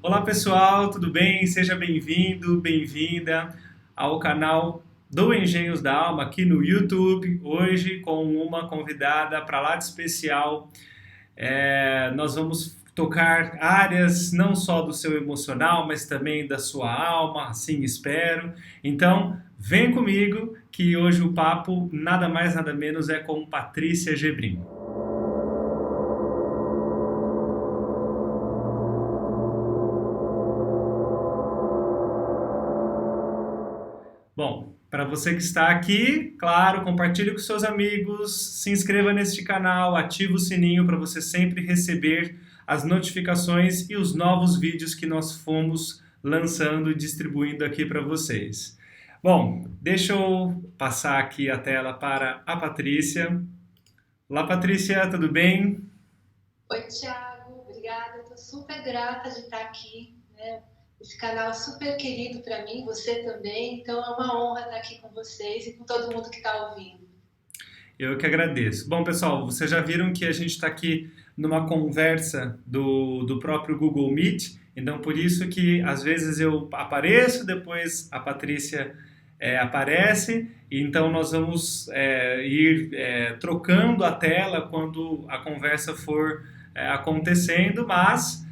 Olá pessoal, tudo bem? Seja bem-vindo, bem-vinda ao canal do Engenhos da Alma aqui no YouTube. Hoje com uma convidada para lá de especial. Nós vamos tocar áreas não só do seu emocional, mas também da sua alma, assim espero. Então, vem comigo que hoje o papo nada mais nada menos é com Patrícia Gebrim. Bom, para você que está aqui, claro, compartilhe com seus amigos, se inscreva neste canal, ative o sininho para você sempre receber as notificações e os novos vídeos que nós fomos lançando e distribuindo aqui para vocês. Bom, deixa eu passar aqui a tela para a Patrícia. Olá, Patrícia, tudo bem? Oi, Thiago, obrigada. Estou super grata de estar aqui, né? Esse canal é super querido para mim, você também. Então é uma honra estar aqui com vocês e com todo mundo que está ouvindo. Eu que agradeço. Bom, pessoal, vocês já viram que a gente está aqui numa conversa do próprio Google Meet, então por isso que às vezes eu apareço, depois a Patrícia aparece, e então nós vamos ir trocando a tela quando a conversa for acontecendo, mas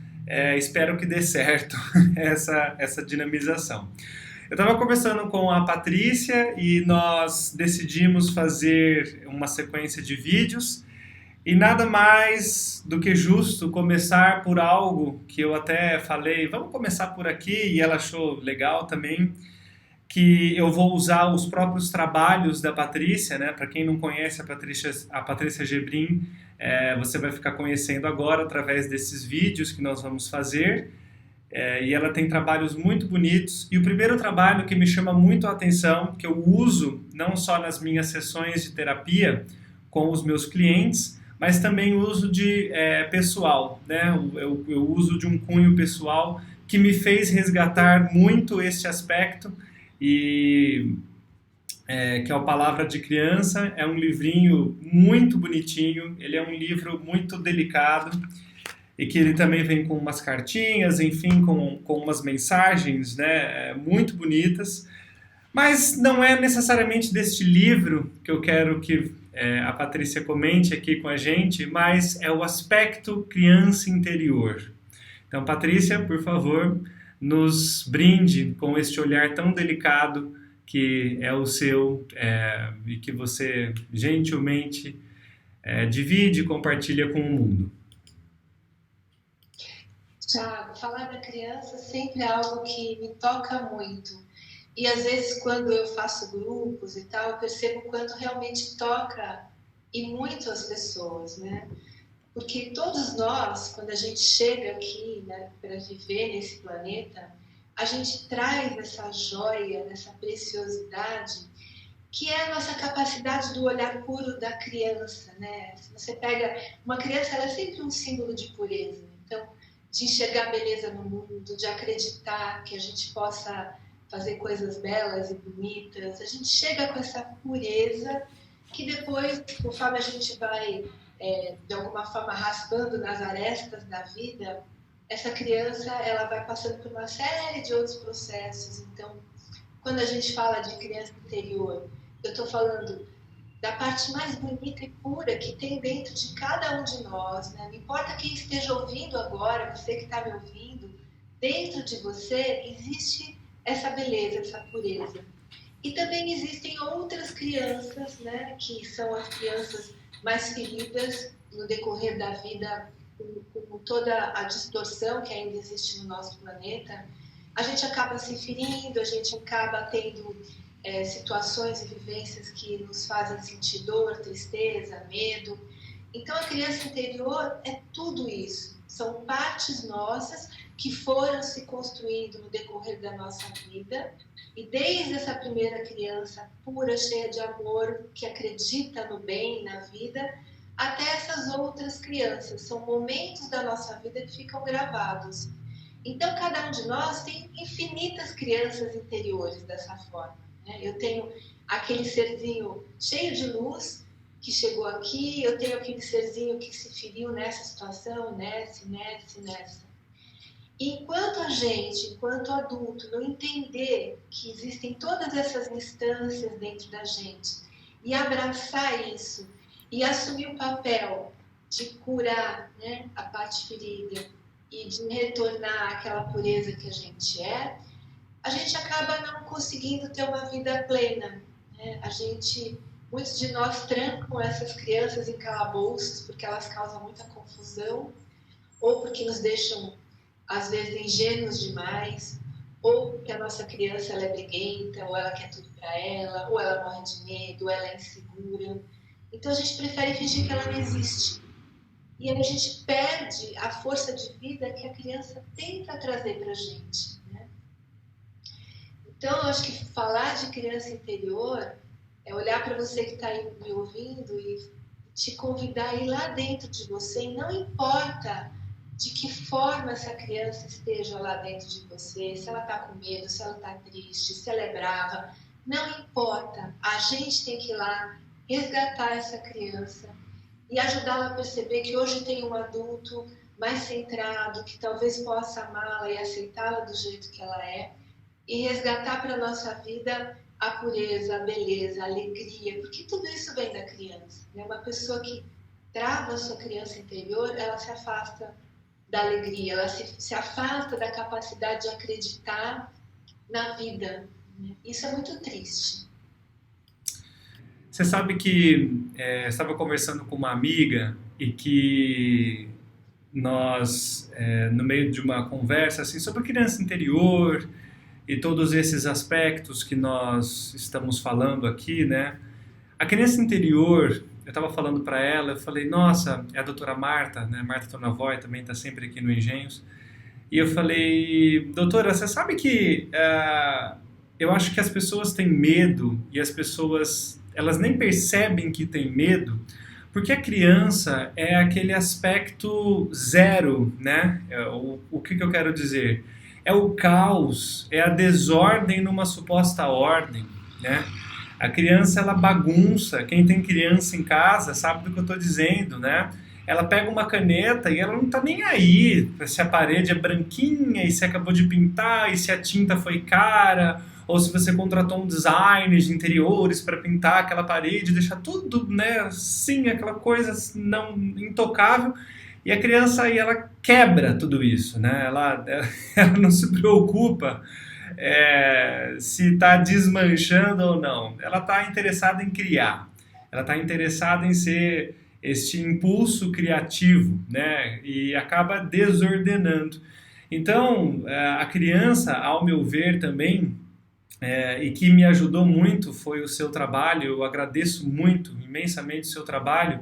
espero que dê certo essa dinamização. Eu estava conversando com a Patrícia e nós decidimos fazer uma sequência de vídeos e nada mais do que justo começar por algo que eu até falei, vamos começar por aqui, e ela achou legal também, que eu vou usar os próprios trabalhos da Patrícia, né? Para quem não conhece a Patrícia Gebrim, você vai ficar conhecendo agora através desses vídeos que nós vamos fazer. E ela tem trabalhos muito bonitos. E o primeiro trabalho que me chama muito a atenção, que eu uso não só nas minhas sessões de terapia com os meus clientes, mas também uso de pessoal, né? Eu uso de um cunho pessoal que me fez resgatar muito este aspecto e que é o Palavra de Criança. É um livrinho muito bonitinho, ele é um livro muito delicado e que ele também vem com umas cartinhas, enfim, com umas mensagens, né, muito bonitas. Mas não é necessariamente deste livro que eu quero que a Patrícia comente aqui com a gente, mas é o aspecto criança interior. Então, Patrícia, por favor, nos brinde com este olhar tão delicado que é o seu e que você gentilmente divide e compartilha com o mundo. Tiago, falar da criança sempre é algo que me toca muito. E às vezes, quando eu faço grupos e tal, eu percebo quanto realmente toca e muito as pessoas, né? Porque todos nós, quando a gente chega aqui, né, para viver nesse planeta, a gente traz essa joia, essa preciosidade, que é a nossa capacidade do olhar puro da criança, né? Se você pega uma criança, ela é sempre um símbolo de pureza. Então, de enxergar beleza no mundo, de acreditar que a gente possa fazer coisas belas e bonitas. A gente chega com essa pureza que depois, conforme a gente vai, de alguma forma, raspando nas arestas da vida, essa criança ela vai passando por uma série de outros processos. Então, quando a gente fala de criança interior, eu estou falando da parte mais bonita e pura que tem dentro de cada um de nós, né? Não importa quem esteja ouvindo agora, você que está me ouvindo, dentro de você existe essa beleza, essa pureza. E também existem outras crianças, né? Que são as crianças mais feridas no decorrer da vida, com toda a distorção que ainda existe no nosso planeta. A gente acaba se ferindo, a gente acaba tendo situações e vivências que nos fazem sentir dor, tristeza, medo. Então, a criança interior é tudo isso. São partes nossas que foram se construindo no decorrer da nossa vida. E desde essa primeira criança pura, cheia de amor, que acredita no bem, na vida, até essas outras crianças. São momentos da nossa vida que ficam gravados. Então, cada um de nós tem infinitas crianças interiores dessa forma. Eu tenho aquele serzinho cheio de luz que chegou aqui, eu tenho aquele serzinho que se feriu nessa situação, nessa. Enquanto a gente, enquanto adulto, não entender que existem todas essas instâncias dentro da gente e abraçar isso e assumir o papel de curar, né, a parte ferida e de retornar àquela pureza que a gente acaba não conseguindo ter uma vida plena, né? Muitos de nós trancam essas crianças em calabouços porque elas causam muita confusão ou porque nos deixam às vezes ingênuos demais, ou que a nossa criança ela é briguenta, ou ela quer tudo para ela, ou ela morre de medo, ou ela é insegura. Então a gente prefere fingir que ela não existe. E aí a gente perde a força de vida que a criança tenta trazer para a gente, né? Então eu acho que falar de criança interior é olhar para você que está aí me ouvindo e te convidar a ir lá dentro de você, e não importa de que forma essa criança esteja lá dentro de você, se ela está com medo, se ela está triste, se ela é brava, não importa. A gente tem que ir lá resgatar essa criança e ajudá-la a perceber que hoje tem um adulto mais centrado, que talvez possa amá-la e aceitá-la do jeito que ela é, e resgatar para a nossa vida a pureza, a beleza, a alegria, porque tudo isso vem da criança, né? Uma pessoa que trava a sua criança interior, ela se afasta da alegria, ela se afasta da capacidade de acreditar na vida, né? Isso é muito triste. Você sabe que estava conversando com uma amiga e que nós, no meio de uma conversa assim, sobre criança interior e todos esses aspectos que nós estamos falando aqui, né? A criança interior, eu estava falando para ela, eu falei, nossa, é a doutora Marta, né? Marta Tornavoy também está sempre aqui no Engenhos. E eu falei, doutora, você sabe que eu acho que as pessoas têm medo e as pessoas, elas nem percebem que têm medo, porque a criança é aquele aspecto zero, né? O que eu quero dizer? É o caos, é a desordem numa suposta ordem, né? A criança, ela bagunça. Quem tem criança em casa sabe do que eu estou dizendo, né? Ela pega uma caneta e ela não está nem aí se a parede é branquinha e se acabou de pintar e se a tinta foi cara ou se você contratou um designer de interiores para pintar aquela parede, deixar tudo, né, assim, aquela coisa não intocável. E a criança aí, ela quebra tudo isso, né? Ela não se preocupa se está desmanchando ou não. Ela está interessada em criar. Ela está interessada em ser este impulso criativo, né? E acaba desordenando. Então, a criança, ao meu ver também, e que me ajudou muito foi o seu trabalho. Eu agradeço muito, imensamente o seu trabalho,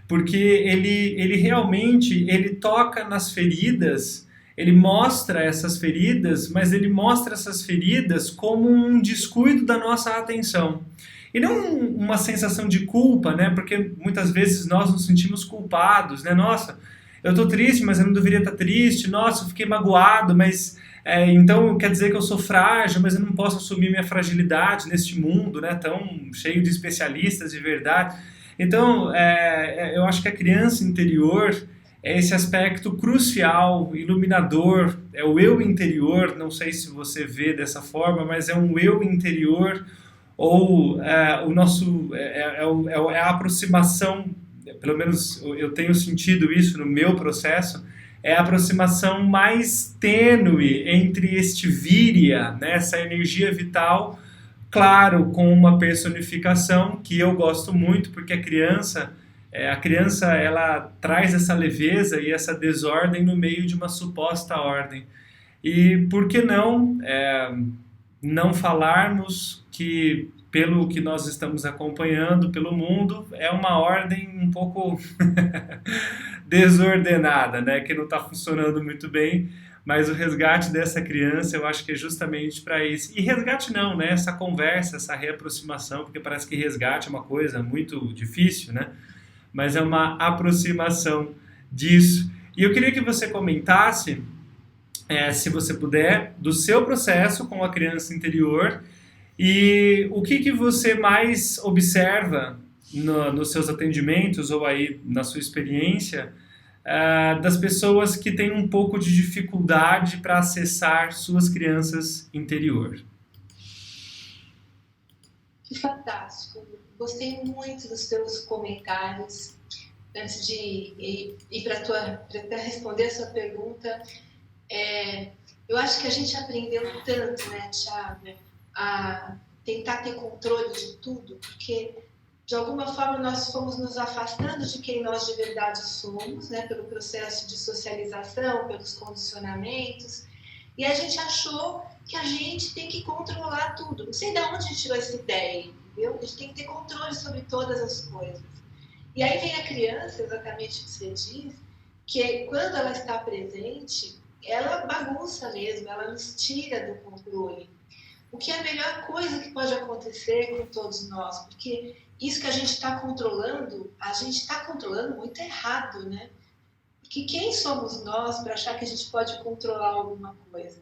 porque ele realmente ele toca nas feridas, ele mostra essas feridas, mas ele mostra essas feridas como um descuido da nossa atenção. E não uma sensação de culpa, né? Porque muitas vezes nós nos sentimos culpados, né? Nossa, eu estou triste, mas eu não deveria estar triste. Nossa, eu fiquei magoado, mas então quer dizer que eu sou frágil, mas eu não posso assumir minha fragilidade neste mundo, né? Tão cheio de especialistas de verdade. Então, eu acho que a criança interior é esse aspecto crucial, iluminador, é o eu interior, não sei se você vê dessa forma, mas é um eu interior, ou o nosso, é a aproximação, pelo menos eu tenho sentido isso no meu processo, é a aproximação mais tênue entre este víria, né, essa energia vital, claro, com uma personificação que eu gosto muito, porque a criança ela traz essa leveza e essa desordem no meio de uma suposta ordem. E por que não falarmos que, pelo que nós estamos acompanhando pelo mundo, é uma ordem um pouco desordenada, né? Que não está funcionando muito bem. Mas o resgate dessa criança, eu acho que é justamente para isso. E resgate não, né? Essa conversa, essa reaproximação, porque parece que resgate é uma coisa muito difícil, né? Mas é uma aproximação disso. E eu queria que você comentasse, se você puder, do seu processo com a criança interior e o que você mais observa nos seus atendimentos ou aí na sua experiência, das pessoas que têm um pouco de dificuldade para acessar suas crianças interior. Que fantástico. Gostei muito dos teus comentários. Antes de ir para responder a sua pergunta, eu acho que a gente aprendeu tanto, né, Thiago, a tentar ter controle de tudo, porque de alguma forma nós fomos nos afastando de quem nós de verdade somos, né, pelo processo de socialização, pelos condicionamentos, e a gente achou que a gente tem que controlar tudo. Não sei de onde a gente tirou essa ideia, entendeu? A gente tem que ter controle sobre todas as coisas. E aí vem a criança, exatamente o que você diz, que quando ela está presente, ela bagunça mesmo, ela nos tira do controle. O que é a melhor coisa que pode acontecer com todos nós, porque isso que a gente está controlando muito errado, né? Porque quem somos nós para achar que a gente pode controlar alguma coisa?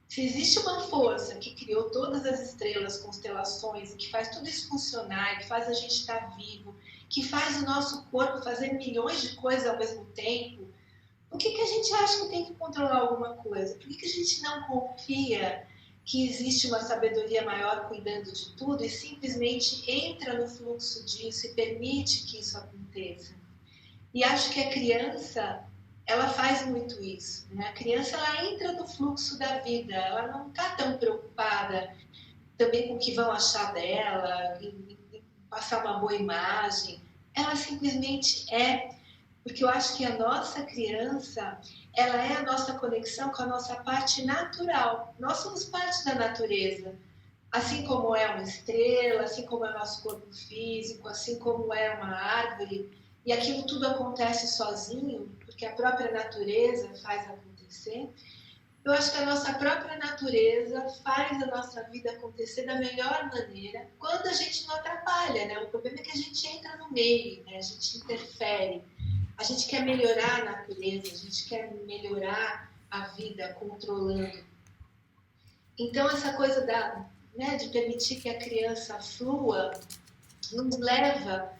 Se existe uma força que criou todas as estrelas, constelações, que faz tudo isso funcionar, que faz a gente estar vivo, que faz o nosso corpo fazer milhões de coisas ao mesmo tempo, por que a gente acha que tem que controlar alguma coisa? Por que a gente não confia que existe uma sabedoria maior cuidando de tudo e simplesmente entra no fluxo disso e permite que isso aconteça? E acho que a criança, ela faz muito isso, né? A criança, ela entra no fluxo da vida, ela não está tão preocupada também com o que vão achar dela, em passar uma boa imagem. Ela simplesmente é, porque eu acho que a nossa criança, ela é a nossa conexão com a nossa parte natural. Nós somos parte da natureza, assim como é uma estrela, assim como é o nosso corpo físico, assim como é uma árvore, e aquilo tudo acontece sozinho, porque a própria natureza faz acontecer. Eu acho que a nossa própria natureza faz a nossa vida acontecer da melhor maneira quando a gente não atrapalha, né? O problema é que a gente entra no meio, né? A gente interfere. A gente quer melhorar a natureza, a gente quer melhorar a vida controlando. Então, essa coisa de permitir que a criança flua nos leva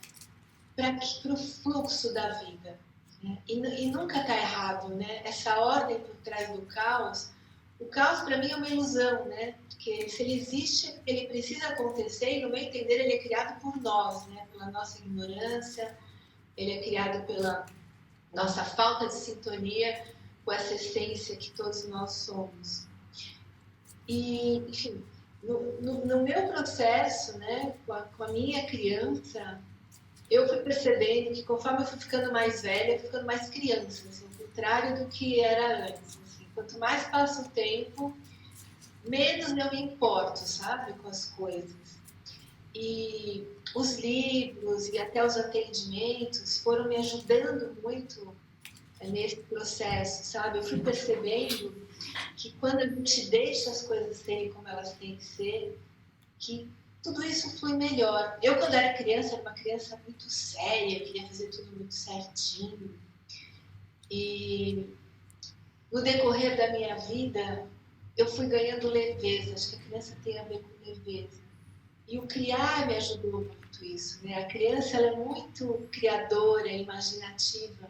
para o fluxo da vida. Né? E nunca está errado, né? Essa ordem por trás do caos, o caos para mim é uma ilusão, né? Porque se ele existe, ele precisa acontecer e no meu entender ele é criado por nós, né? Pela nossa ignorância, ele é criado pela nossa falta de sintonia com essa essência que todos nós somos. E, enfim, no meu processo, né, com a minha criança, eu fui percebendo que conforme eu fui ficando mais velha, eu fui ficando mais criança, assim, ao contrário do que era antes. Assim. Quanto mais passa o tempo, menos eu me importo, sabe, com as coisas. E os livros e até os atendimentos foram me ajudando muito nesse processo, sabe? Eu fui percebendo que quando a gente deixa as coisas serem como elas têm que ser, que tudo isso flui melhor. Eu, quando era criança, era uma criança muito séria, queria fazer tudo muito certinho. E no decorrer da minha vida, eu fui ganhando leveza. Acho que a criança tem a ver com leveza. E o criar me ajudou muito isso, né? A criança, ela é muito criadora, imaginativa.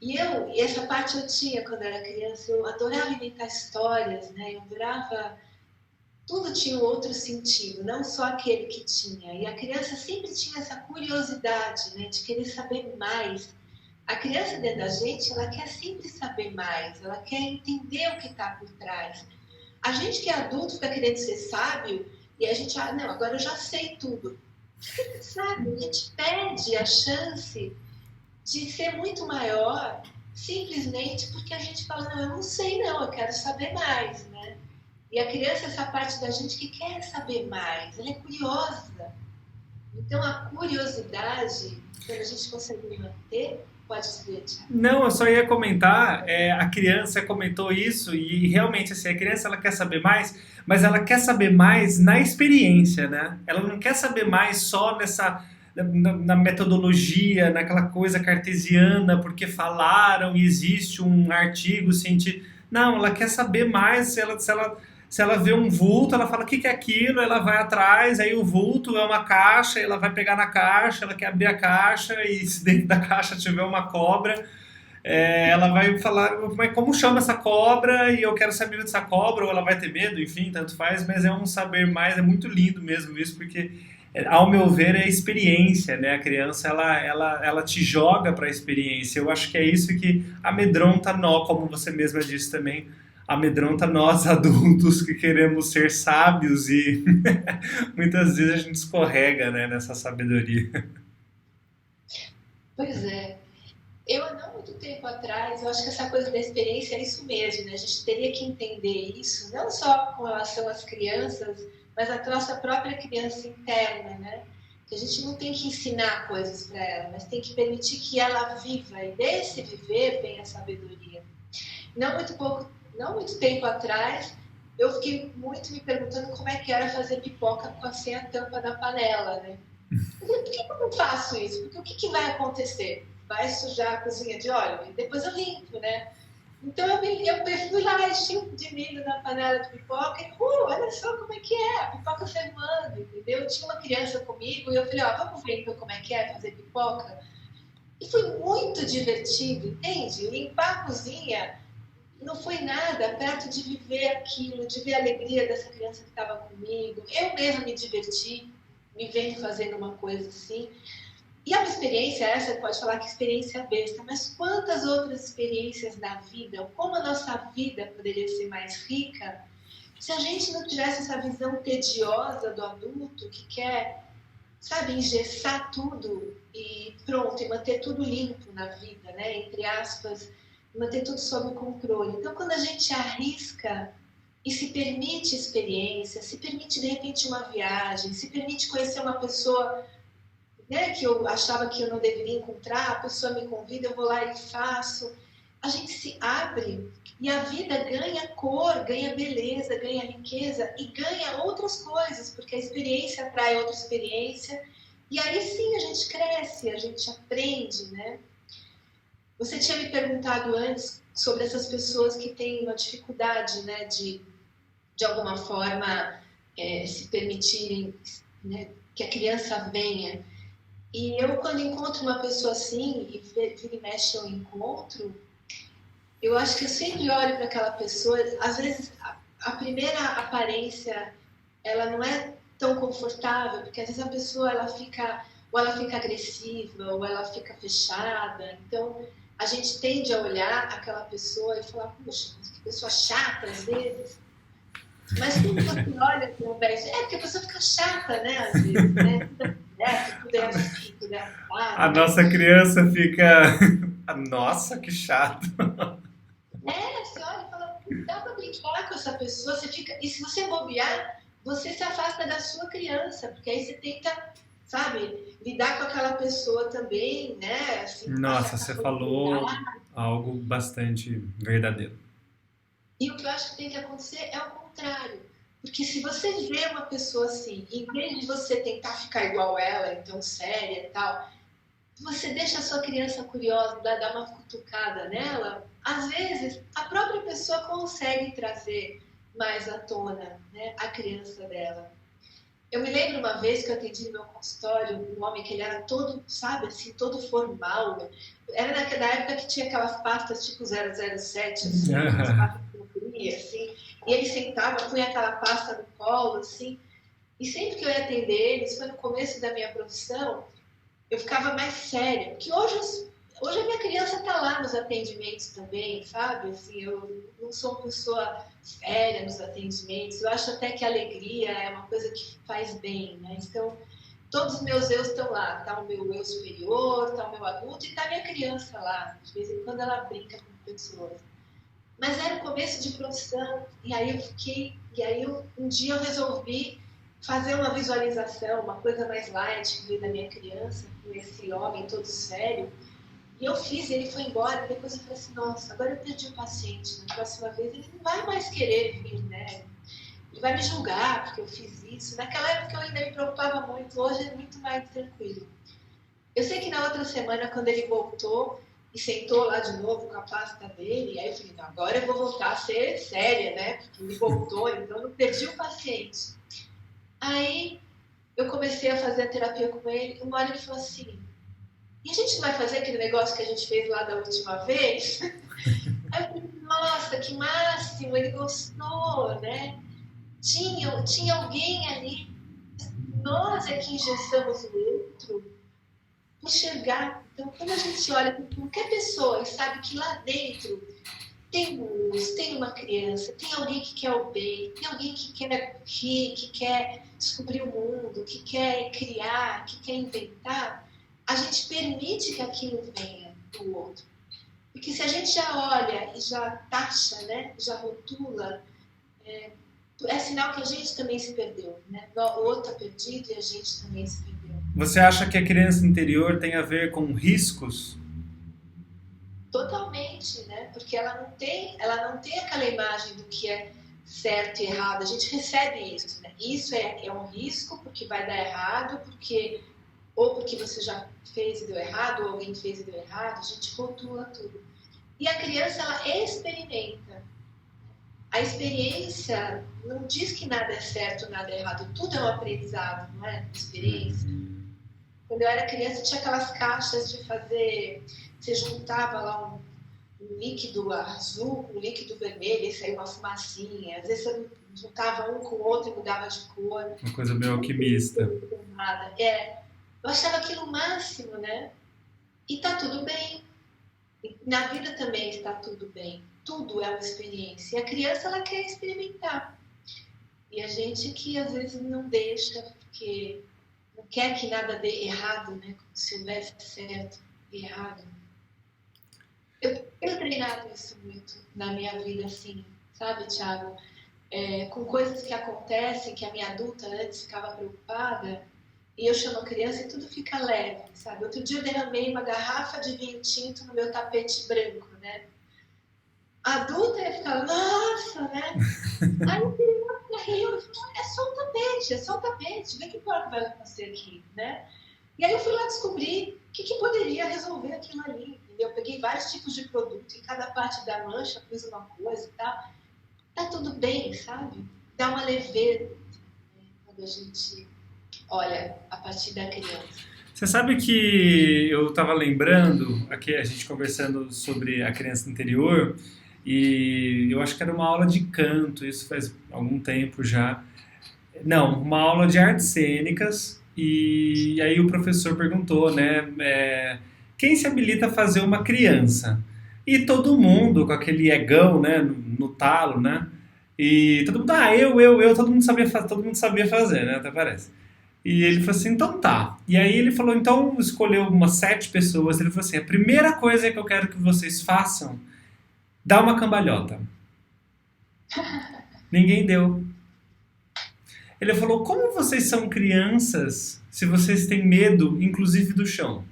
E essa parte eu tinha quando era criança. Eu adorava inventar histórias, né? Eu adorava... Tudo tinha um outro sentido, não só aquele que tinha. E a criança sempre tinha essa curiosidade, né? De querer saber mais. A criança dentro da gente, ela quer sempre saber mais. Ela quer entender o que está por trás. A gente que é adulto fica querendo ser sábio e a gente, não, agora eu já sei tudo. Sabe, a gente perde a chance de ser muito maior simplesmente porque a gente fala, não, eu não sei não, eu quero saber mais, né? E a criança é essa parte da gente que quer saber mais, ela é curiosa. Então a curiosidade, quando a gente consegue manter, pode ser, Thiago. Não, eu só ia comentar, a criança comentou isso e realmente assim, a criança ela quer saber mais, mas ela quer saber mais na experiência, né? Ela não quer saber mais só na metodologia, naquela coisa cartesiana, porque falaram e existe um artigo científico. Não, ela quer saber mais, se ela vê um vulto, ela fala o que é aquilo, ela vai atrás, aí o vulto é uma caixa, ela vai pegar na caixa, ela quer abrir a caixa e se dentro da caixa tiver uma cobra, ela vai falar como chama essa cobra e eu quero saber dessa cobra, ou ela vai ter medo, enfim, tanto faz, mas é um saber mais, é muito lindo mesmo isso, porque, ao meu ver, é experiência, né? A criança, ela te joga para a experiência. Eu acho que é isso que amedronta nós, como você mesma disse também, amedronta nós adultos que queremos ser sábios e muitas vezes a gente escorrega, né, nessa sabedoria. Pois é. Eu, há não muito tempo atrás, eu acho que essa coisa da experiência é isso mesmo, né? A gente teria que entender isso, não só com relação às crianças, mas a nossa própria criança interna, né? Que a gente não tem que ensinar coisas para ela, mas tem que permitir que ela viva, e desse viver vem a sabedoria. Não muito tempo atrás, eu fiquei muito me perguntando como é que era fazer pipoca sem a tampa da panela, né? Por que eu não faço isso? Porque o que vai acontecer? Vai sujar a cozinha de óleo e depois eu limpo, né? Então eu fui lá, enchi de milho na panela de pipoca e, olha só como é que é, a pipoca fermando, entendeu? Tinha uma criança comigo e eu falei, vamos ver então como é que é fazer pipoca? E foi muito divertido, entende? Limpar a cozinha não foi nada perto de viver aquilo, de ver a alegria dessa criança que estava comigo. Eu mesma me diverti, me vendo fazendo uma coisa assim. E é uma experiência essa, pode falar que experiência besta, mas quantas outras experiências na vida, como a nossa vida poderia ser mais rica se a gente não tivesse essa visão tediosa do adulto que quer, sabe, engessar tudo e pronto, e manter tudo limpo na vida, né? Entre aspas, manter tudo sob controle. Então, quando a gente arrisca e se permite experiência, se permite de repente uma viagem, se permite conhecer uma pessoa, né, que eu achava que eu não deveria encontrar, a pessoa me convida, eu vou lá e faço. A gente se abre e a vida ganha cor, ganha beleza, ganha riqueza e ganha outras coisas, porque a experiência atrai outra experiência. E aí sim a gente cresce, a gente aprende, né? Você tinha me perguntado antes sobre essas pessoas que têm uma dificuldade, né, de alguma forma, se permitirem, né, que a criança venha. E eu, quando encontro uma pessoa assim, e vira e mexe eu encontro, eu acho que eu sempre olho para aquela pessoa, às vezes a primeira aparência, ela não é tão confortável, porque às vezes a pessoa, ou ela fica agressiva, ou ela fica fechada, então a gente tende a olhar aquela pessoa e falar, puxa, que pessoa chata às vezes. Mas quando você olha para o velho, porque a pessoa fica chata, né, às vezes, né? Tudo é assim, tudo é A arrumado, né? nossa criança fica. Nossa, que chato. Você olha e fala, dá para brincar com essa pessoa, você fica. E se você bobear, você se afasta da sua criança, porque aí você tenta, sabe, lidar com aquela pessoa também, né? Assim, com uma Nossa, certa você falou facilidade. algo bastante verdadeiro. E o que eu acho que tem que acontecer é o contrário. Porque se você vê uma pessoa assim, em vez de você tentar ficar igual ela, então séria e tal, você deixa a sua criança curiosa, dá uma cutucada nela, às vezes a própria pessoa consegue trazer mais à tona, né, a criança dela. Eu me lembro uma vez que eu atendi no meu consultório um homem que ele era todo, sabe, assim, todo formal. Era naquela época que tinha aquelas pastas tipo 007, assim, aquelas pastas que eu queria, assim. E ele sentava, punha aquela pasta no colo, assim. E sempre que eu ia atender ele, isso foi no começo da minha profissão, eu ficava mais séria. Porque hoje a minha criança está lá nos atendimentos também, sabe? Assim, eu não sou uma pessoa séria nos atendimentos. Eu acho até que a alegria é uma coisa que faz bem, né? Então, todos os meus eus estão lá. Está o meu eu superior, está o meu adulto e está a minha criança lá. De vez em quando ela brinca com pessoas. Mas era o começo de profissão e aí um dia eu resolvi fazer uma visualização, uma coisa mais light que veio da minha criança, com esse homem todo sério. E eu fiz, ele foi embora, e depois eu falei assim, nossa, agora eu perdi o paciente, na próxima vez ele não vai mais querer vir, né? Ele vai me julgar porque eu fiz isso. Naquela época eu ainda me preocupava muito, hoje é muito mais tranquilo. Eu sei que na outra semana, quando ele voltou e sentou lá de novo com a pasta dele, aí eu falei, não, agora eu vou voltar a ser séria, né? Porque ele voltou, então eu não perdi o paciente. Aí eu comecei a fazer a terapia com ele, uma hora ele falou assim, E a gente não vai fazer aquele negócio que a gente fez lá da última vez? Aí eu falei, nossa, que máximo, ele gostou, né? Tinha alguém ali, nós é que engessamos o outro, enxergar. Então, quando a gente olha para qualquer pessoa e sabe que lá dentro tem luz, tem uma criança, tem alguém que quer o bem, tem alguém que quer rir, que quer descobrir o mundo, que quer criar, que quer inventar, a gente permite que aquilo venha do outro. Porque se a gente já olha e já taxa, né, já rotula, é sinal que a gente também se perdeu, né? O outro está perdido e a gente também se perdeu. Você acha que a criança interior tem a ver com riscos? Totalmente, né? Porque ela não tem aquela imagem do que é certo e errado. A gente recebe isso, né? Isso é um risco porque vai dar errado, ou porque você já fez e deu errado, ou alguém fez e deu errado. A gente rotula tudo. E a criança, ela experimenta. A experiência não diz que nada é certo, nada é errado. Tudo é um aprendizado, não é? Experiência. Quando eu era criança, tinha aquelas caixas de fazer... Você juntava lá um líquido azul com um líquido vermelho e saía uma fumacinha. Às vezes você juntava um com o outro e mudava de cor. Uma coisa meio alquimista. Eu achava aquilo o máximo, né? E tá tudo bem. E na vida também está tudo bem. Tudo é uma experiência. E a criança, ela quer experimentar. E a gente que às vezes não deixa, porque não quer que nada dê errado, né? Como se houvesse certo e errado. Eu tenho treinado isso muito na minha vida, assim, sabe, Thiago? Com coisas que acontecem, que a minha adulta antes ficava preocupada, e eu chamo a criança e tudo fica leve, sabe? Outro dia eu derramei uma garrafa de vinho tinto no meu tapete branco, né? A adulta ia ficar, nossa, né? Aí eu falei, é só um tapete, vê que porra vai acontecer aqui, né? E aí eu fui lá descobrir o que poderia resolver aquilo ali. Eu peguei vários tipos de produto, em cada parte da mancha pus uma coisa e tal. Tá tudo bem, sabe? Dá uma leveza, né? Quando a gente olha a partir da criança. Você sabe que eu estava lembrando, aqui a gente conversando sobre a criança interior, e eu acho que era uma aula de canto, isso faz algum tempo já. Não, uma aula de artes cênicas, e aí o professor perguntou, né, quem se habilita a fazer uma criança? E todo mundo com aquele egão, né, no talo, né, e todo mundo, todo mundo sabia fazer, né, até parece. E ele falou assim, então tá. E aí ele falou, então escolheu umas 7 pessoas, ele falou assim, a primeira coisa que eu quero que vocês façam, dá uma cambalhota. Ninguém deu. Ele falou, como vocês são crianças se vocês têm medo, inclusive do chão?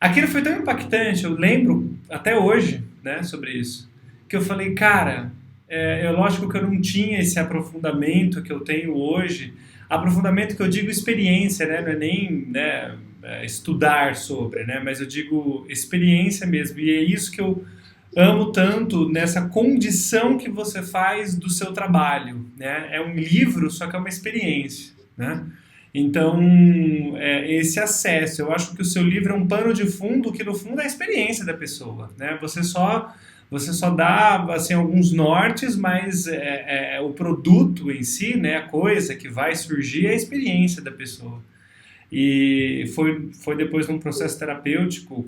Aquilo foi tão impactante, eu lembro até hoje, né, sobre isso, que eu falei, cara, é lógico que eu não tinha esse aprofundamento que eu tenho hoje, aprofundamento que eu digo experiência, né, não é nem, né, estudar sobre, né, mas eu digo experiência mesmo, e é isso que eu amo tanto nessa condição que você faz do seu trabalho, né? É um livro, só que é uma experiência, né? Então, esse acesso, eu acho que o seu livro é um pano de fundo que no fundo é a experiência da pessoa, né? Você só dá assim, alguns nortes, mas o produto em si, né, a coisa que vai surgir é a experiência da pessoa. E foi depois de um processo terapêutico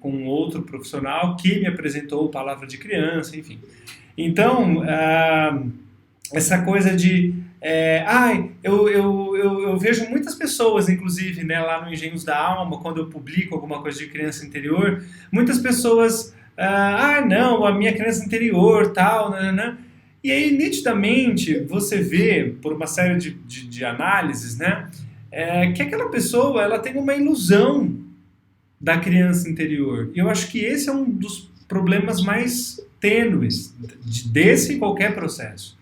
com outro profissional que me apresentou Palavra de Criança, enfim. Então, essa coisa de... eu vejo muitas pessoas, inclusive, né, lá no Engenhos da Alma, quando eu publico alguma coisa de criança interior, muitas pessoas... não, a minha criança interior, tal, né? E aí, nitidamente, você vê, por uma série de análises, né, que aquela pessoa ela tem uma ilusão da criança interior. E eu acho que esse é um dos problemas mais tênues desse e qualquer processo.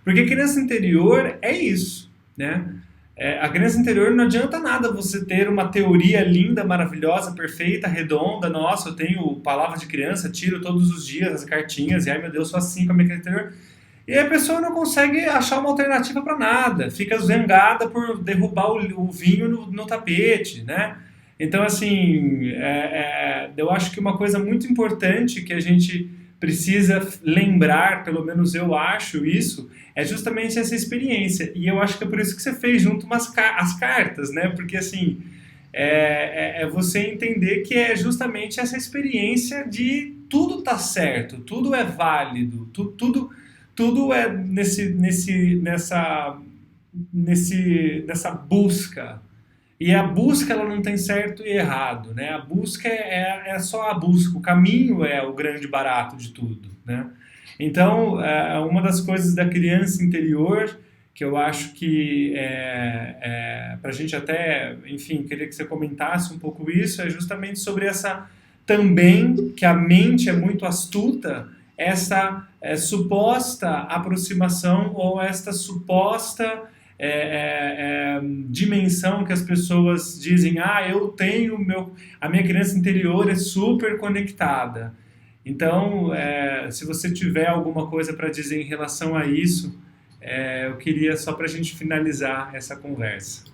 Porque a criança interior é isso, né? A criança interior não adianta nada você ter uma teoria linda, maravilhosa, perfeita, redonda. Nossa, eu tenho palavra de criança, tiro todos os dias as cartinhas e ai meu Deus, sou assim com a minha criança interior. E a pessoa não consegue achar uma alternativa para nada, fica zangada por derrubar o vinho no tapete, né? Então, assim, eu acho que uma coisa muito importante que a gente precisa lembrar, pelo menos eu acho isso, é justamente essa experiência. E eu acho que é por isso que você fez junto as cartas, né? Porque, assim, é você entender que é justamente essa experiência de tudo tá certo, tudo é válido, tudo é nessa busca. E a busca ela não tem certo e errado, né? A busca é só a busca, o caminho é o grande barato de tudo, né? Então, uma das coisas da criança interior que eu acho que para a gente até, enfim, queria que você comentasse um pouco isso, é justamente sobre essa também, que a mente é muito astuta, essa suposta aproximação ou esta suposta dimensão que as pessoas dizem, eu tenho a minha criança interior é super conectada. Então, se você tiver alguma coisa para dizer em relação a isso, eu queria só para a gente finalizar essa conversa.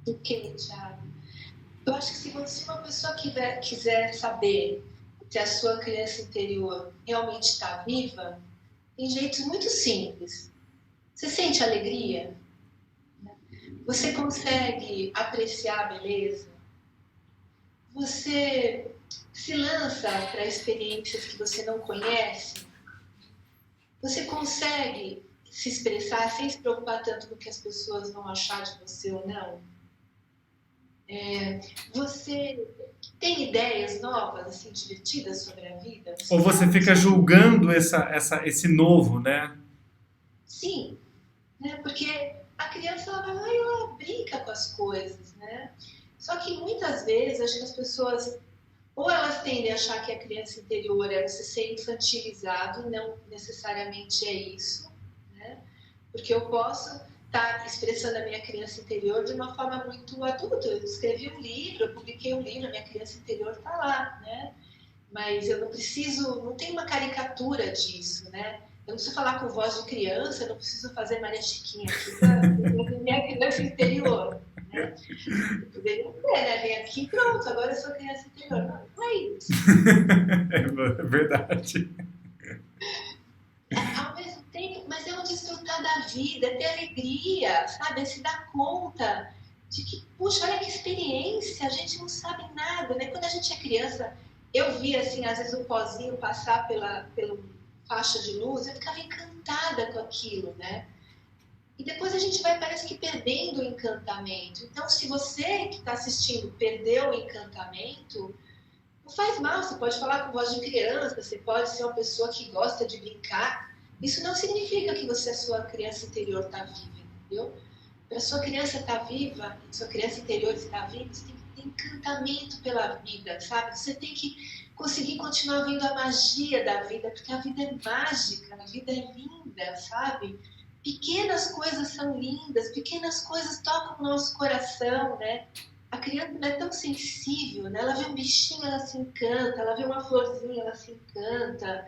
Ok, Thiago. Eu acho que se uma pessoa quiser saber se a sua criança interior realmente está viva, tem jeitos muito simples. Você sente alegria? Você consegue apreciar a beleza? Você se lança para experiências que você não conhece? Você consegue se expressar sem se preocupar tanto com o que as pessoas vão achar de você ou não? Você tem ideias novas, assim, divertidas sobre a vida? Ou você fica julgando esse novo, né? Sim, né? Porque a criança ela vai lá e ela brinca com as coisas, né? Só que muitas vezes acho que as pessoas ou elas tendem a achar que a criança interior é você ser infantilizado, não necessariamente é isso, né? Porque eu posso estar expressando a minha criança interior de uma forma muito adulta. Eu escrevi um livro, eu publiquei um livro, a minha criança interior está lá, né? Mas eu não tem uma caricatura disso, né? Eu não preciso falar com voz de criança, eu não preciso fazer Maria Chiquinha aqui para minha criança interior, né? Eu poderia ter, né? Vem aqui, pronto, agora eu sou criança interior. Não é isso. É verdade. Ao mesmo tempo, mas é um desfrutar da vida, é ter alegria, sabe? É se dar conta de que, puxa, olha que experiência, a gente não sabe nada, né? Quando a gente é criança, eu via, assim, às vezes o pozinho passar pela faixa de luz, eu ficava encantada com aquilo, né? E depois a gente vai, parece que, perdendo o encantamento. Então, se você que está assistindo perdeu o encantamento, não faz mal, você pode falar com voz de criança, você pode ser uma pessoa que gosta de brincar. Isso não significa que a sua criança interior está viva, entendeu? Para a sua criança estar viva, sua criança interior estar viva, você tem que ter encantamento pela vida, sabe? Você tem que conseguir continuar vendo a magia da vida, porque a vida é mágica, a vida é linda, sabe? Pequenas coisas são lindas, pequenas coisas tocam o nosso coração, né? A criança é tão sensível, né? Ela vê um bichinho, ela se encanta, ela vê uma florzinha, ela se encanta.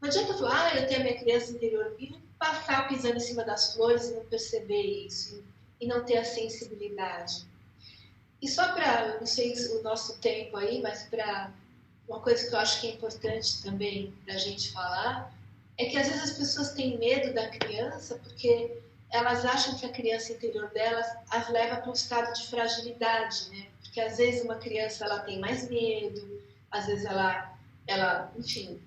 Não adianta eu falar, eu tenho a minha criança interior viva e passar pisando em cima das flores e não perceber isso, e não ter a sensibilidade. E só para, não sei o nosso tempo aí, mas para uma coisa que eu acho que é importante também da gente falar, é que às vezes as pessoas têm medo da criança porque elas acham que a criança interior delas as leva para um estado de fragilidade, né? Porque às vezes uma criança ela tem mais medo, às vezes ela, enfim,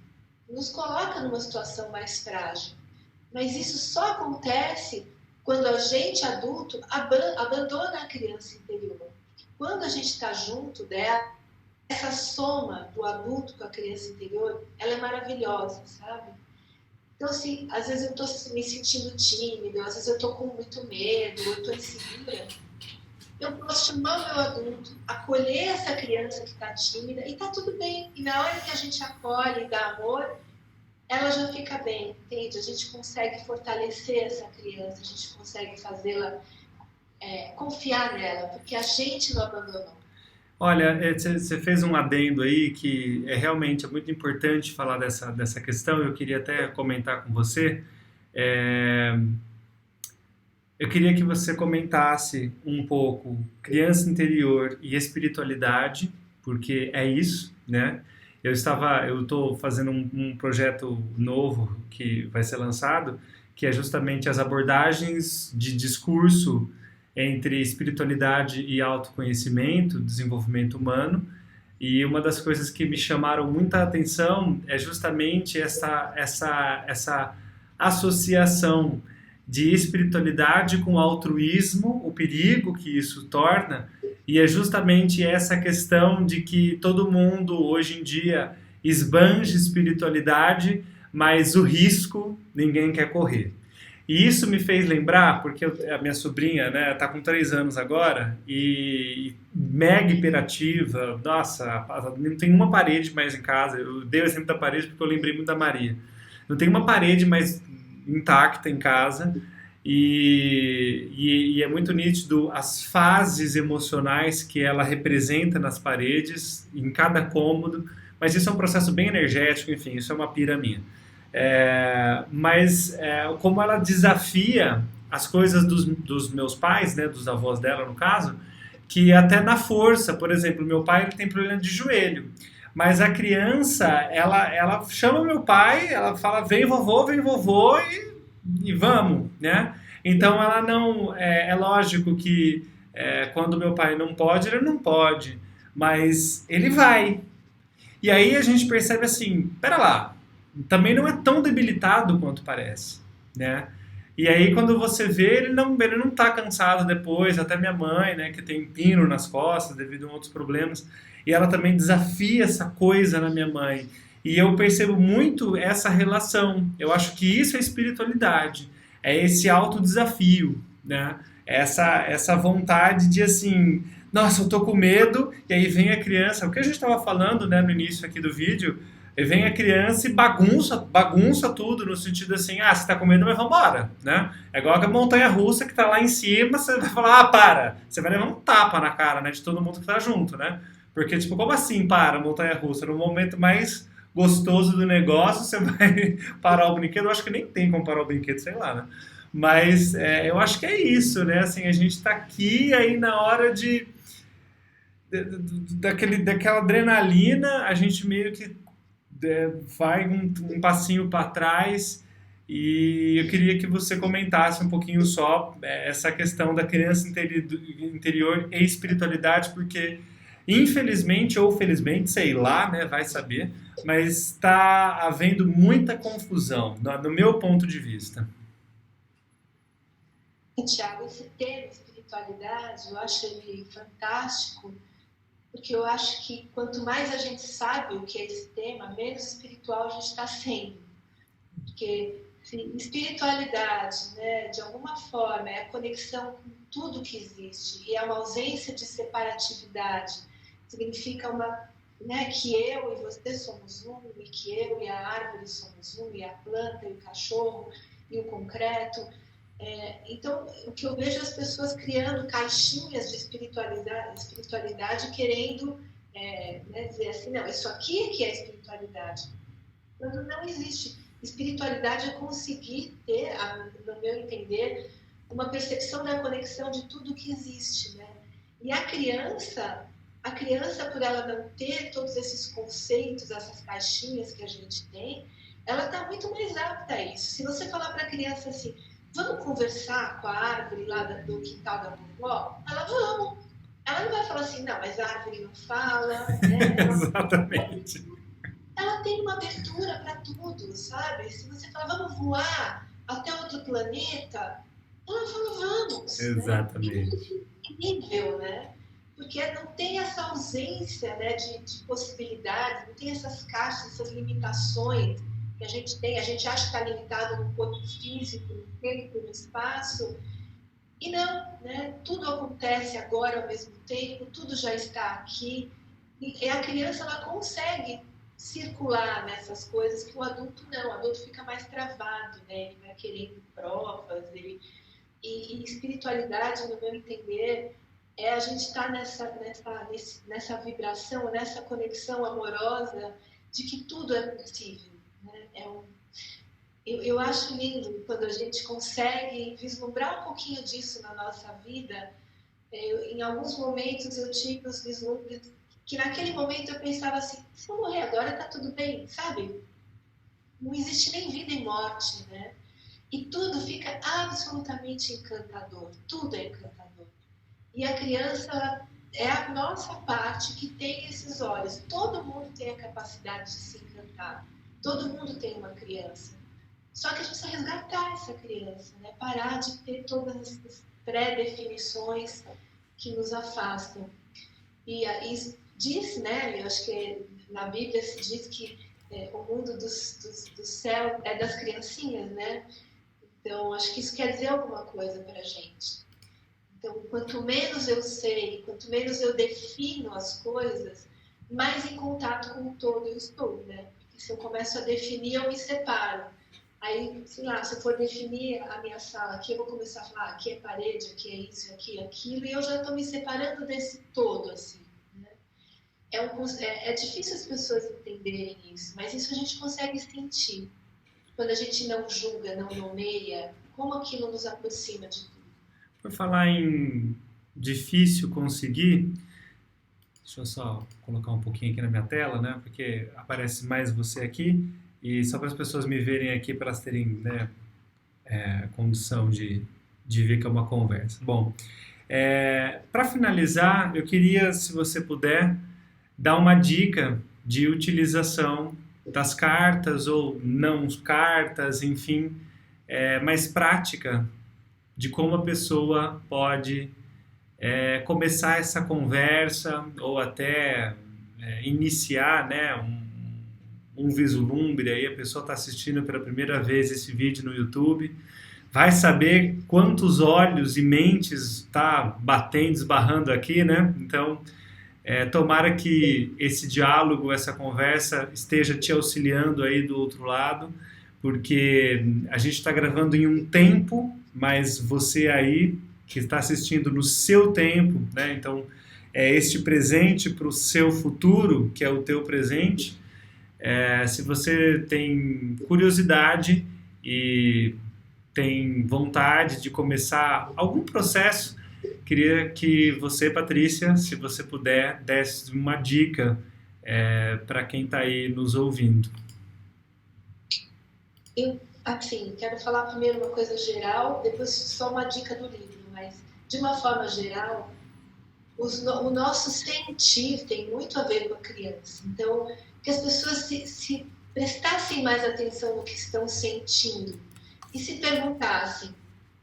nos coloca numa situação mais frágil. Mas isso só acontece quando a gente adulto abandona a criança interior. Quando a gente está junto dela, essa soma do adulto com a criança interior, ela é maravilhosa, sabe? Então, assim, às vezes eu estou me sentindo tímido, às vezes eu estou com muito medo, eu estou insegura. Eu posso chamar o meu adulto, acolher essa criança que está tímida e está tudo bem. E na hora que a gente acolhe e dá amor, ela já fica bem, entende? A gente consegue fortalecer essa criança, a gente consegue fazê-la confiar nela, porque a gente não abandonou. Olha, você fez um adendo aí que realmente é muito importante falar dessa questão. Eu queria até comentar com você. Eu queria que você comentasse um pouco criança interior e espiritualidade, porque é isso, né? Eu estou fazendo um projeto novo que vai ser lançado, que é justamente as abordagens de discurso entre espiritualidade e autoconhecimento, desenvolvimento humano. E uma das coisas que me chamaram muita atenção é justamente essa associação de espiritualidade com altruísmo, o perigo que isso torna, e é justamente essa questão de que todo mundo hoje em dia esbanja espiritualidade, mas o risco ninguém quer correr. E isso me fez lembrar, porque a minha sobrinha, né, tá com 3 anos agora, e mega hiperativa, nossa, não tem uma parede mais em casa, eu dei o exemplo da parede porque eu lembrei muito da Maria. Não tem uma parede mais intacta em casa, e é muito nítido as fases emocionais que ela representa nas paredes, em cada cômodo, mas isso é um processo bem energético, enfim, isso é uma pira minha. Como ela desafia as coisas dos meus pais, né, dos avós dela no caso, que até na força, por exemplo, meu pai ele tem problema de joelho, mas a criança ela chama meu pai, ela fala vem vovô e vamos, né? Então ela não é lógico que quando meu pai não pode, ele não pode, mas ele vai. E aí a gente percebe assim, pera lá, também não é tão debilitado quanto parece, né? E aí quando você vê, ele não tá cansado depois, até minha mãe, né, que tem pino nas costas devido a outros problemas, e ela também desafia essa coisa na minha mãe. E eu percebo muito essa relação. Eu acho que isso é espiritualidade, é esse autodesafio, né? Essa vontade de assim, nossa, eu tô com medo, e aí vem a criança, o que a gente estava falando, né, no início aqui do vídeo, e vem a criança e bagunça tudo, no sentido assim, ah, você tá com medo, mas vambora, né? É igual a montanha-russa que tá lá em cima, você vai falar, ah, para! Você vai levar um tapa na cara, né, de todo mundo que tá junto, né? Porque, tipo, como assim para, montanha-russa? No momento mais gostoso do negócio, você vai parar o brinquedo? Eu acho que nem tem como parar o brinquedo, sei lá, né? Mas eu acho que é isso, né? Assim, a gente tá aqui aí na hora daquela adrenalina, a gente meio que vai um passinho para trás e eu queria que você comentasse um pouquinho só essa questão da criança interior e espiritualidade, porque infelizmente ou felizmente, sei lá, né, vai saber, mas está havendo muita confusão, no meu ponto de vista. Tiago, esse tema espiritualidade, eu acho ele fantástico, porque eu acho que quanto mais a gente sabe o que é esse tema, menos espiritual a gente está sendo. Porque espiritualidade, né, de alguma forma, é a conexão com tudo que existe, e é uma ausência de separatividade. Significa que eu e você somos um, e que eu e a árvore somos um, e a planta e o cachorro e o concreto. Então, o que eu vejo é as pessoas criando caixinhas de espiritualidade querendo dizer assim, não, isso aqui é que é espiritualidade. Quando não existe. Espiritualidade é conseguir ter, no meu entender, uma percepção da conexão de tudo que existe, né? E a criança, por ela não ter todos esses conceitos, essas caixinhas que a gente tem, ela está muito mais apta a isso. Se você falar para a criança assim, vamos conversar com a árvore lá do quintal da vovó? Vamos. Ela não vai falar assim, não, mas a árvore não fala, né? Exatamente. Ela tem uma abertura para tudo, sabe? Se você falar, vamos voar até outro planeta, ela fala, vamos. Exatamente. Né? Incrível, né? Porque não tem essa ausência, né, de possibilidades, não tem essas caixas, essas limitações que a gente tem. A gente acha que está limitado no corpo físico, no tempo, no espaço. E não, né? Tudo acontece agora ao mesmo tempo, tudo já está aqui. E a criança ela consegue circular nessas coisas que o adulto não. O adulto fica mais travado, né? Ele vai querendo provas. E espiritualidade, no meu entender, é a gente estar nessa vibração, nessa conexão amorosa de que tudo é possível. Né? Eu acho lindo quando a gente consegue vislumbrar um pouquinho disso na nossa vida. Em alguns momentos eu tive os vislumbres que naquele momento eu pensava assim, se eu morrer agora tá tudo bem, sabe? Não existe nem vida e morte, né? E tudo fica absolutamente encantador, tudo é encantador. E a criança é a nossa parte que tem esses olhos. Todo mundo tem a capacidade de se encantar. Todo mundo tem uma criança. Só que a gente precisa resgatar essa criança, né? Parar de ter todas essas pré-definições que nos afastam. E diz, né? Eu acho que na Bíblia se diz que o mundo do céu é das criancinhas, né? Então, acho que isso quer dizer alguma coisa para a gente. Então, quanto menos eu sei, quanto menos eu defino as coisas, mais em contato com o todo eu estou, né? Porque se eu começo a definir, eu me separo. Aí, sei lá, se eu for definir a minha sala aqui, eu vou começar a falar, aqui é parede, aqui é isso, aqui é aquilo, e eu já estou me separando desse todo, assim. Né? É difícil as pessoas entenderem isso, mas isso a gente consegue sentir. Quando a gente não julga, não nomeia, como aquilo nos aproxima de tudo. Por falar em difícil conseguir, deixa eu só colocar um pouquinho aqui na minha tela, né? Porque aparece mais você aqui e só para as pessoas me verem aqui, para elas terem, né, condição de ver que é uma conversa. Bom, para finalizar, eu queria, se você puder, dar uma dica de utilização das cartas ou não cartas, enfim, mais prática de como a pessoa pode começar essa conversa ou até iniciar, né, um vislumbre. Aí a pessoa está assistindo pela primeira vez esse vídeo no YouTube, vai saber quantos olhos e mentes está batendo, esbarrando aqui, né? Então, tomara que esse diálogo, essa conversa esteja te auxiliando aí do outro lado, porque a gente está gravando em um tempo, mas você aí que está assistindo no seu tempo, né? Então, é este presente para o seu futuro, que é o teu presente. Se você tem curiosidade e tem vontade de começar algum processo, queria que você, Patrícia, se você puder, desse uma dica para quem está aí nos ouvindo. Eu, assim, quero falar primeiro uma coisa geral, depois só uma dica do livro, mas de uma forma geral, o nosso sentir tem muito a ver com a criança. Então, que as pessoas se prestassem mais atenção no que estão sentindo e se perguntassem,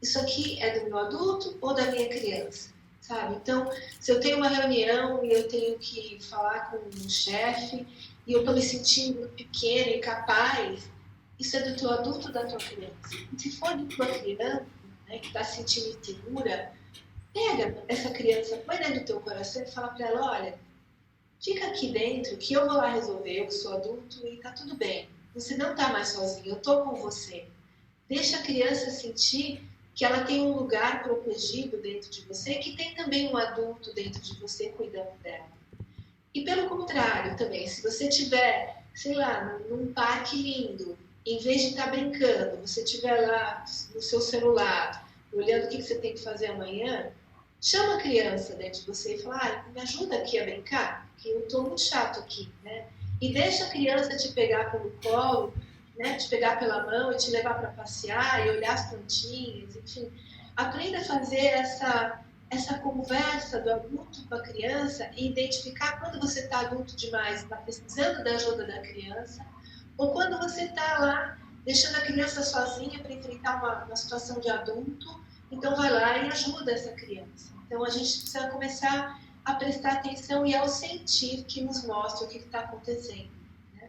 isso aqui é do meu adulto ou da minha criança? Sabe? Então, se eu tenho uma reunião e eu tenho que falar com um chefe e eu estou me sentindo pequena, incapaz, isso é do teu adulto ou da tua criança? E se for de tua criança, né, que está se sentindo insegura, pega essa criança, põe dentro do teu coração e fala para ela, olha, fica aqui dentro que eu vou lá resolver, eu sou adulto e tá tudo bem. Você não tá mais sozinho, eu tô com você. Deixa a criança sentir que ela tem um lugar protegido dentro de você, que tem também um adulto dentro de você cuidando dela. E pelo contrário também, se você tiver, sei lá, num parque lindo, em vez de estar brincando, você estiver lá no seu celular, olhando o que você tem que fazer amanhã, chama a criança dentro de você e fala, me ajuda aqui a brincar, que eu estou muito chato aqui, né? E deixa a criança te pegar pelo colo, né? Te pegar pela mão e te levar para passear e olhar as plantinhas, enfim. Aprenda a fazer essa conversa do adulto com a criança e identificar quando você está adulto demais, está precisando da ajuda da criança, ou quando você está lá deixando a criança sozinha para enfrentar uma situação de adulto, então vai lá e ajuda essa criança. Então a gente precisa começar a prestar atenção e ao sentir que nos mostra o que está acontecendo. Né?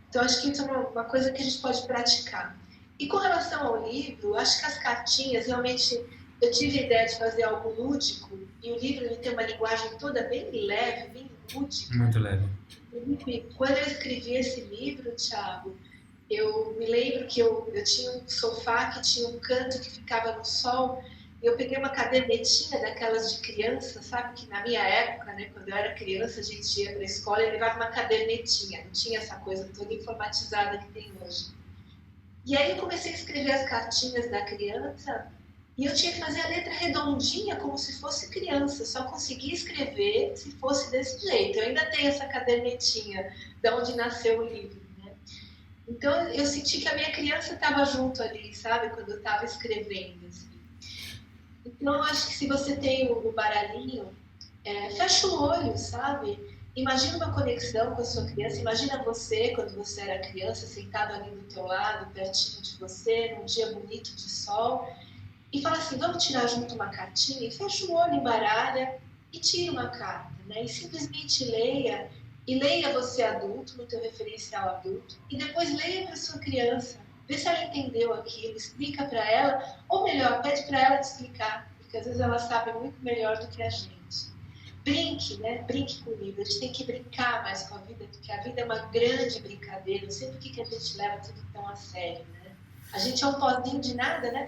Então acho que isso é uma coisa que a gente pode praticar. E com relação ao livro, acho que as cartinhas, realmente, eu tive a ideia de fazer algo lúdico, e o livro ele tem uma linguagem toda bem leve, bem lúdica. Muito leve. Quando eu escrevi esse livro, Thiago, eu me lembro que eu tinha um sofá que tinha um canto que ficava no sol, e eu peguei uma cadernetinha daquelas de criança, sabe? Que na minha época, né, quando eu era criança, a gente ia para a escola e levava uma cadernetinha, não tinha essa coisa toda informatizada que tem hoje. E aí eu comecei a escrever as cartinhas da criança e eu tinha que fazer a letra redondinha como se fosse criança. Só conseguia escrever se fosse desse jeito. Eu ainda tenho essa cadernetinha de onde nasceu o livro, né? Então eu senti que a minha criança estava junto ali, sabe? Quando eu estava escrevendo, assim. Então eu acho que se você tem o baralhinho, fecha o olho, sabe? Imagina uma conexão com a sua criança. Imagina você, quando você era criança, sentado ali do teu lado, pertinho de você, num dia bonito de sol. E fala assim, vamos tirar junto uma cartinha? E fecha o olho, embaralha e tira uma carta, né? E simplesmente leia. E leia você adulto, no teu referencial adulto. E depois leia para sua criança. Vê se ela entendeu aquilo, explica para ela. Ou melhor, pede para ela te explicar. Porque às vezes ela sabe muito melhor do que a gente. Brinque, né? Brinque com o livro. A gente tem que brincar mais com a vida, porque a vida é uma grande brincadeira. Não sei por que a gente leva tudo tão a sério, né? A gente é um pozinho de nada, né?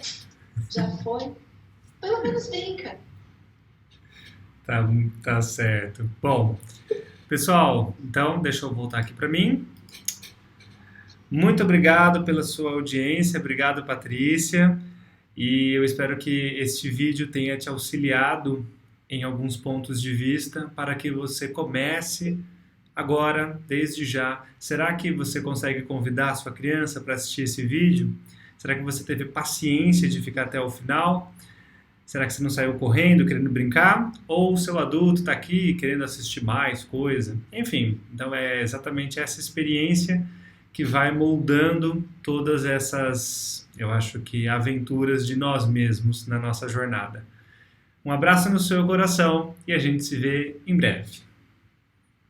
Já foi. Pelo menos brinca. Tá certo. Bom, pessoal, então deixa eu voltar aqui para mim. Muito obrigado pela sua audiência, obrigado, Patrícia, e eu espero que este vídeo tenha te auxiliado em alguns pontos de vista para que você comece agora, desde já. Será que você consegue convidar a sua criança para assistir esse vídeo? Será que você teve paciência de ficar até o final? Será que você não saiu correndo, querendo brincar? Ou o seu adulto está aqui querendo assistir mais coisa? Enfim, então é exatamente essa experiência que vai moldando todas essas, eu acho que, aventuras de nós mesmos na nossa jornada. Um abraço no seu coração e a gente se vê em breve.